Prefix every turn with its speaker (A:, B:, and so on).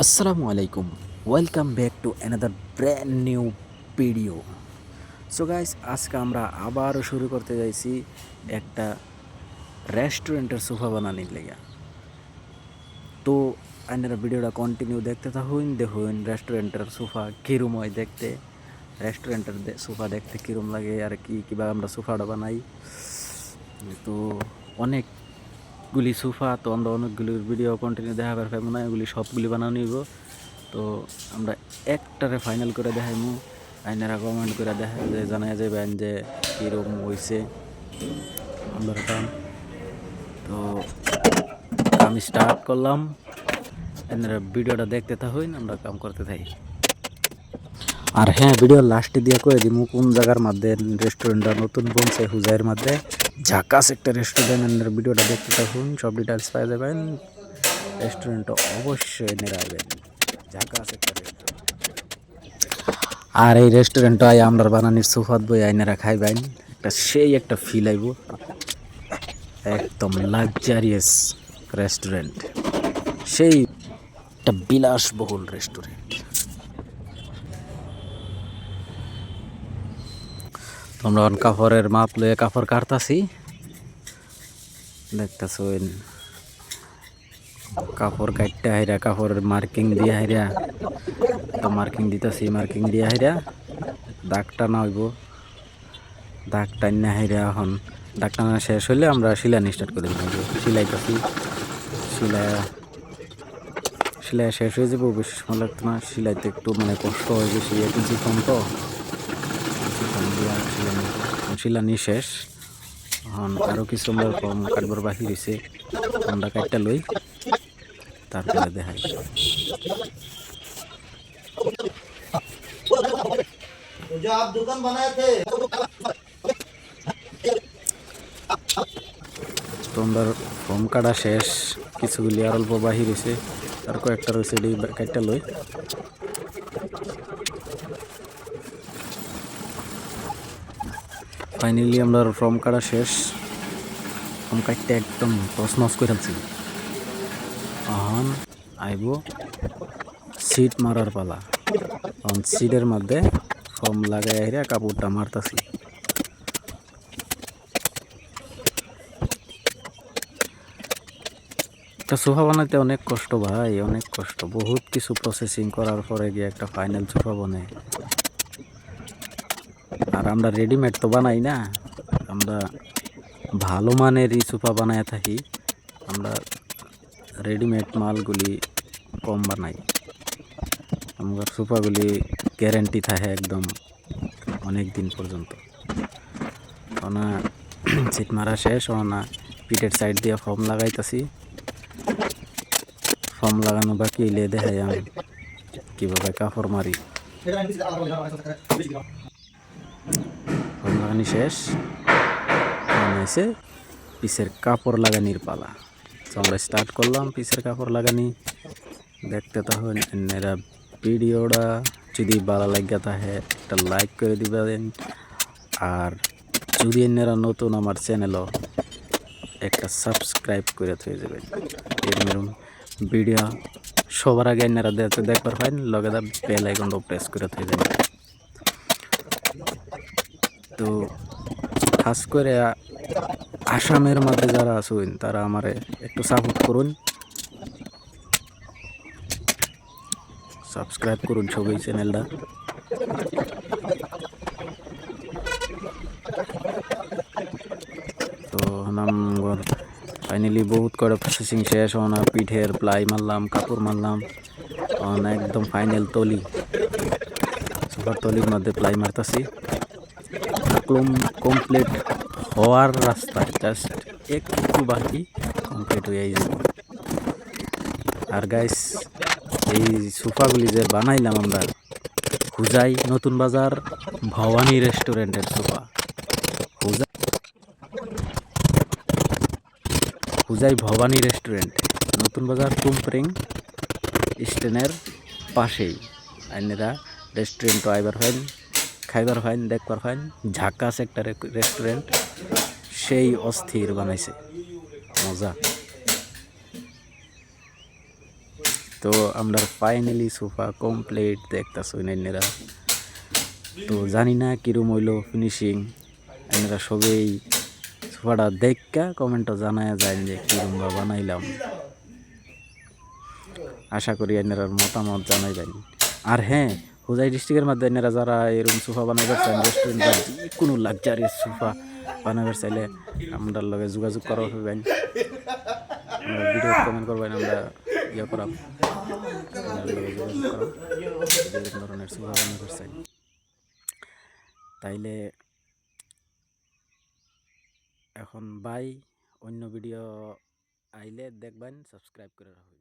A: আসসালামু আলাইকুম, welcome back to another brand new video. So guys, আজকে আমরা আবারও শুরু করতে যাইছি একটা রেস্টুরেন্টের সোফা বানানির লেগে। তো আপনারা ভিডিওটা কন্টিনিউ দেখতে দেখুন রেস্টুরেন্টের সোফা কীরম হয় দেখতে, রেস্টুরেন্টের সোফা দেখতে কীরম লাগে আর কীভাবে আমরা সোফাটা বানাই। তো অনেকগুলি সোফা, তো আমরা অনেকগুলি ভিডিও কন্টিনিউ দেখাবার পাবো না, এগুলি সবগুলি বানানো নিব। তো আমরা একটারে ফাইনাল করে দেখাইমু, আইনারা কমেন্ট করে দেখা যে জানা যাবেন যে কীরকম হয়েছে আমরা কাম। তো আমি স্টার্ট করলাম, আপনারা ভিডিওটা দেখতে থাকুন, আমরা কাম করতে থাকি। আর হ্যাঁ, ভিডিওর লাস্টে দিয়ে করে দিমু কোন জায়গার মধ্যে রেস্টুরেন্টটা নতুন বনছে হুজাইয়ের মধ্যে, ঝাকাস একটা রেস্টুরেন্ট। আপনারা ভিডিওটা দেখতে থাকুন, সব ডিটেলস পাই যাবেন। রেস্টুরেন্টটা অবশ্যই নেড়াবেন, ঝাকাস একটা রেস্টুরেন্ট। আর এই রেস্টুরেন্টটায় আমরা বানানির সোফাত বই আইনারা খাইবেন, একটা ফিল আইব, একদম লাক্সারিয়াস রেস্টুরেন্ট, সেই একটা বিলাসবহুল রেস্টুরেন্ট। তোমরা কাপড়ের মাপ লয়ে কাপড় কাটতাছি, দেখতেছেন কাপড় কাটতে হাইরা, কাপড়ের মার্কিং দিয়ে হাইরা, তো মার্কিং দিতেছি, মার্কিং দিয়ে হাইরা দাগ টানা হইব, দাগ টান্না হাইরা। এখন দাগ টানা শেষ হইলে আমরা সিলানি স্টার্ট করে দিব, সিলাইতেছি, সিলাই শেষ হয়ে যাবো, বেশি সময় লাগতো না, সিলাইতে একটু কষ্ট হয় বেশি, একটু চিকন তো, চিকন দিয়া সিলানি শেষ। এখন আরও কিছু আমরা কম কাটবার বাকি রয়েছে, আমরা কাটটা লই, তারপরে দেখাই।
B: जो आप दुकान बनाए थे
A: তোমরা ফর্ম কাটা শেষ, কিছুগুলি আর অল্প বাহি রয়েছে, আর কয়েকটা রয়েছে, এটি কাটটা লই। ফাইনালি আমরা ফর্ম কাটা শেষ, ফর্ম কাটতে একদম তছনছ করে ফেলছি। এখন আইব সিট মারার পালা। এখন সিটের মধ্যে ফর্ম লাগাই আইরা কাপড়টা মারতাছি। একটা সোফা বানাইতে অনেক কষ্ট ভাই, অনেক কষ্ট, বহুত কিছু প্রসেসিং করার পরে গিয়ে একটা ফাইনাল সোফা বনে। আর আমরা রেডিমেড তো বানাই না, আমরা ভালো মানেরই সোফা বানায় থাকি, আমরা রেডিমেড মালগুলি কম বানাই। আমার সোফাগুলি গ্যারেন্টি থাকে একদম অনেক দিন পর্যন্ত। ওনা সিট মারা শেষ, ওনা পিঠের সাইড দিয়ে ফর্ম লাগাইতেছি, ফর্ম লাগানো বাকি এলে দেখাই আমি কীভাবে কাপড় মারি। ফর্ম লাগানি শেষ, মনে হয়েছে পিসের কাপড় লাগানির পালা। তো আমরা স্টার্ট করলাম পিসের কাপড় লাগানি। দেখতে তখন এরা ভিডিওটা যদি ভালো লাগে থাকে একটা লাইক করে দিবেন, আর যদি এনারা নতুন আমার চ্যানেলও একটা সাবস্ক্রাইব করে থয়ে যাবেন। এরকম ভিডিও সবার আগে এনারা দেখবার পাইন, লগে বেল আইকনটা প্রেস করে থয়ে যাবেন। তো খাস করে আসামের মধ্যে যারা আছেন তারা আমারে একটু সাপোর্ট করুন, সাবস্ক্রাইব করুন সবাই চ্যানেলটা। তো নামগর ফাইনালি বহুত করে প্রসেসিং শেষ, না পিঠের প্লাই মারলাম, কাপড় মারলাম, একদম ফাইনাল তলি, সুপার তলির মধ্যে প্লাই মারতাছি, কমপ্লিট হওয়ার রাস্তায়, জাস্ট একটু বাকি কমপ্লিট হয়ে যাবে। আর গাইস, এই সোফাগুলি যে বানাইলাম আমরা হুজাই নতুন বাজার ভবানী রেস্টুরেন্টের সোফা, হুজাই ভবানী রেস্টুরেন্ট, নতুন বাজার টুমপ্রিং স্টেনের পাশেই। আইনেরা রেস্টুরেন্ট আইবার ফাইন, খাইবার ফাইন, দেখবার ফাইন, ঝাকাস একটা রেস্টুরেন্ট, সেই অস্থির বানাইছে, মজা। তো আমরা ফাইনালি সোফা কমপ্লিট দেখতেছো নেনেরা। তো জানি না কিরম হইলো ফিনিশিং, এনারা সবেই সোফাটা দেখা কমেন্টও জানায় যায় যে কিরম বা বানাইলাম। আশা করি এনারা মতামত জানাইবেন। আর হ্যাঁ, হুজাই ডিস্ট্রিক্টের মধ্যে এনারা যারা এরকম সোফা বানাইবার চান, রেস্টুরেন্ট বা যে কোনো লাক্সারিয়াস সোফা বানাবার চাইলে আমাদের লগে যোগাযোগ করা হইবেন। আমরা ভিডিও কমেন্ট করবেন, আমরা ইয়ে করাম, আপনার লগে যোগাযোগ করাম এরকম ধরনের সোফা বানাবার চাই। তাইলে এখন বাই, অন্য ভিডিও আইলে দেখবেন, সাবস্ক্রাইব করে রাখবেন।